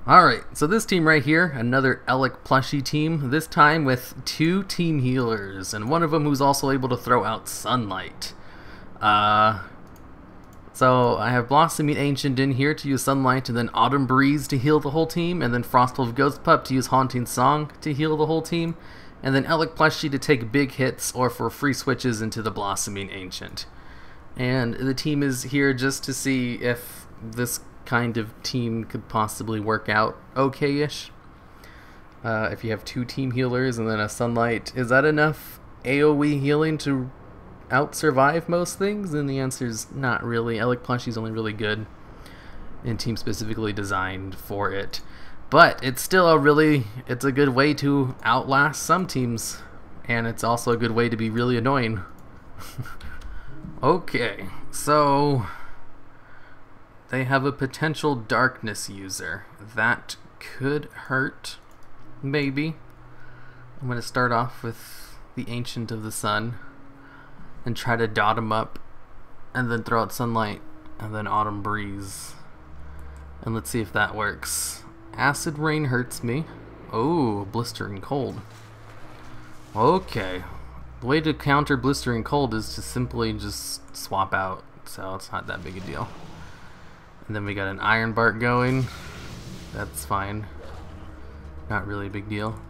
Alright, so this team right here, another Elekk Plushie team, this time with 2 team healers, and one of them who's also able to throw out Sunlight. So I have Blossoming Ancient in here to use Sunlight, and then Autumn Breeze to heal the whole team, and then Frostwolf Ghostpup to use Haunting Song to heal the whole team, and then Elekk Plushie to take big hits or for free switches into the Blossoming Ancient. And the team is here just to see if this kind of team could possibly work out okay-ish. If you have 2 team healers and then a Sunlight, is that enough AoE healing to out-survive most things? And the answer is not really. Elekk Plushie's only really good in team specifically designed for it. But it's still it's a good way to outlast some teams, and it's also a good way to be really annoying. Okay, so they have a potential darkness user. That could hurt, maybe. I'm going to start off with the Ancient of the Sun and try to dot him up, and then throw out Sunlight, and then Autumn Breeze. And let's see if that works. Acid Rain hurts me. Oh, Blistering Cold. Okay. The way to counter Blistering Cold is to simply just swap out, so it's not that big a deal. And then we got an Iron Bark going. That's fine. Not really a big deal.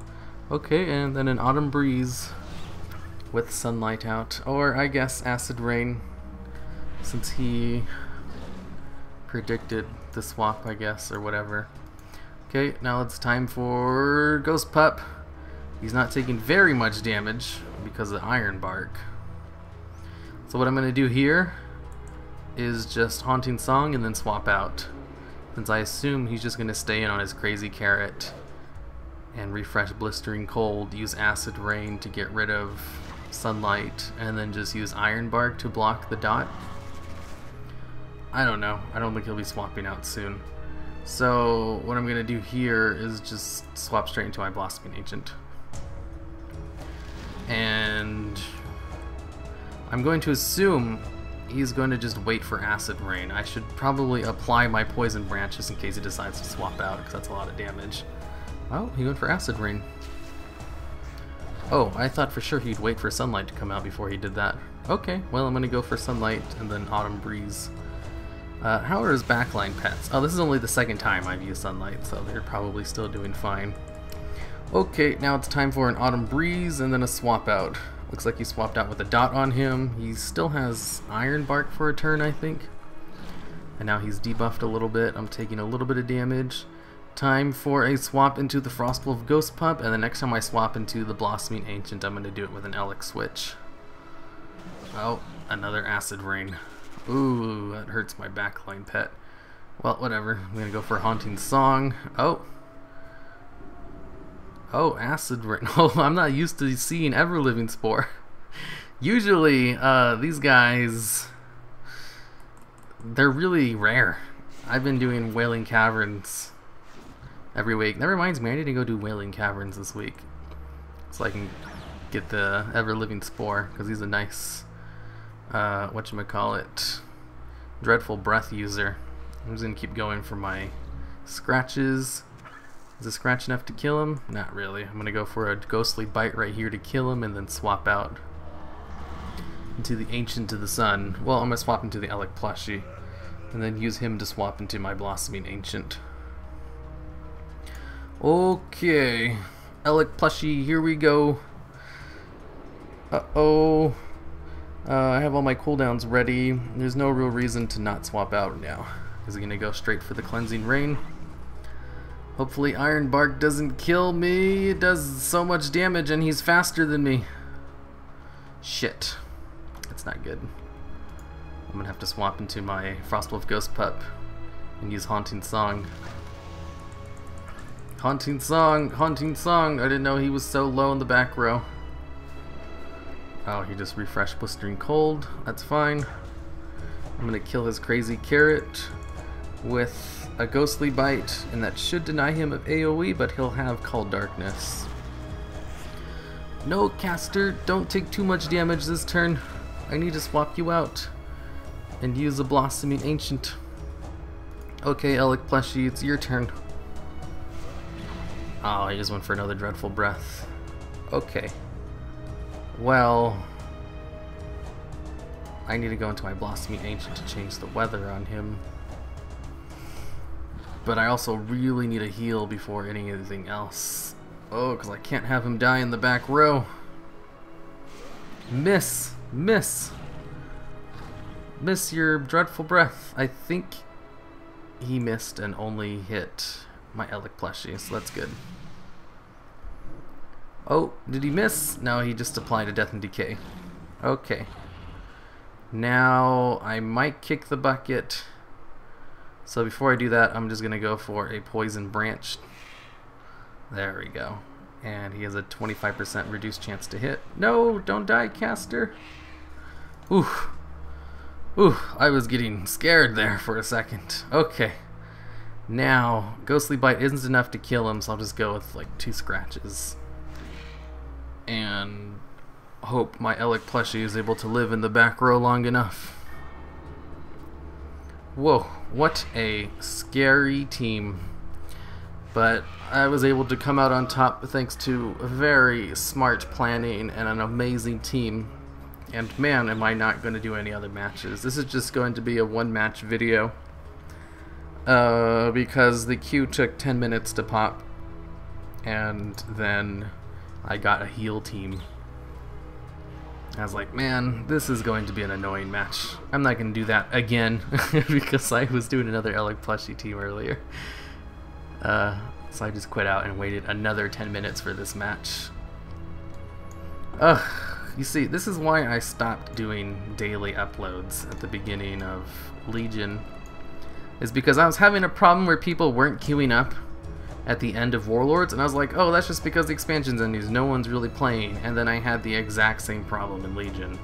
Okay, and then an Autumn Breeze with Sunlight out. Or I guess Acid Rain, since he predicted the swap, I guess, or whatever. Okay, now it's time for Ghostpup. He's not taking very much damage because of Iron Bark. So what I'm going to do here is just Haunting Song and then swap out, since I assume he's just going to stay in on his Crazy Carrot and refresh Blistering Cold, use Acid Rain to get rid of Sunlight, and then just use Iron Bark to block the dot. I don't know. I don't think he'll be swapping out soon. So what I'm going to do here is just swap straight into my Blossoming Ancient. And I'm going to assume he's going to just wait for Acid Rain. I should probably apply my Poison Branch just in case he decides to swap out, because that's a lot of damage. Oh, he went for Acid Rain. Oh, I thought for sure he'd wait for Sunlight to come out before he did that. Okay, well I'm going to go for Sunlight and then Autumn Breeze. How are his backline pets? Oh, this is only the 2nd time I've used Sunlight, so they're probably still doing fine. Okay, now it's time for an Autumn Breeze and then a swap out. Looks like he swapped out with a dot on him. He still has Iron Bark for a turn, I think. And now he's debuffed a little bit. I'm taking a little bit of damage. Time for a swap into the Frostwolf Ghostpup, and the next time I swap into the Blossoming Ancient, I'm going to do it with an Elekk switch. Oh, another Acid Rain. Ooh, that hurts my backline pet. Well, whatever. I'm going to go for Haunting Song. Oh, Acid Rain. Oh, I'm not used to seeing Ever-Living Spore. Usually, these guys, they're really rare. I've been doing Wailing Caverns every week. That reminds me, I need to go do Wailing Caverns this week, so I can get the Ever-Living Spore, because he's a nice, whatchamacallit, Dreadful Breath user. I'm just going to keep going for my scratches. Is a scratch enough to kill him? Not really. I'm going to go for a Ghostly Bite right here to kill him, and then swap out into the Ancient of the Sun. Well, I'm going to swap into the Elekk Plushie, and then use him to swap into my Blossoming Ancient. Okay, Elekk Plushie, here we go. Uh-oh. I have all my cooldowns ready. There's no real reason to not swap out now. Is he going to go straight for the Cleansing Rain? Hopefully Iron Bark doesn't kill me. It does so much damage and he's faster than me. Shit. That's not good. I'm going to have to swap into my Frostwolf Ghostpup and use Haunting Song. Haunting Song! Haunting Song! I didn't know he was so low in the back row. Oh, he just refreshed Blistering Cold. That's fine. I'm going to kill his Crazy Carrot with a Ghostly Bite, and that should deny him of AoE, but he'll have Call Darkness. No, caster, don't take too much damage this turn. I need to swap you out and use a Blossoming Ancient. Okay, Elekk Plushie, it's your turn. Oh, he just went for another dreadful breath. Okay. Well, I need to go into my Blossoming Ancient to change the weather on him. But I also really need a heal before anything else. Oh, because I can't have him die in the back row. Miss! Miss! Miss your dreadful breath. I think he missed and only hit my Elekk plushie, so that's good. Oh, did he miss? No, he just applied a Death and Decay. Okay. Now I might kick the bucket. So before I do that, I'm just gonna go for a Poison Branch. There we go. And he has a 25% reduced chance to hit. No, don't die, caster. Ooh. Ooh, I was getting scared there for a second. Okay. Now, Ghostly Bite isn't enough to kill him, so I'll just go with like 2 scratches. And hope my Elekk plushie is able to live in the back row long enough. Whoa, what a scary team. But I was able to come out on top thanks to very smart planning and an amazing team. And man, am I not going to do any other matches. This is just going to be a 1-match video. Because the queue took 10 minutes to pop. And then I got a heal team. I was like, man, this is going to be an annoying match. I'm not going to do that again. Because I was doing another Elekk plushie team earlier. So I just quit out and waited another 10 minutes for this match. Ugh. You see, this is why I stopped doing daily uploads at the beginning of Legion. Is because I was having a problem where people weren't queuing up at the end of Warlords, and I was like, oh, that's just because the expansion's ending, no one's really playing. And then I had the exact same problem in Legion.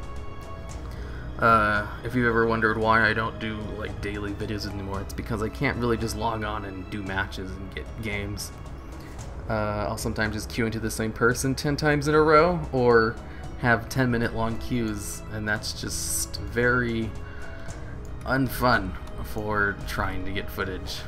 If you ever wondered why I don't do like daily videos anymore, it's because I can't really just log on and do matches and get games. I'll sometimes just queue into the same person 10 times in a row, or have 10-minute long queues, and that's just very unfun for trying to get footage.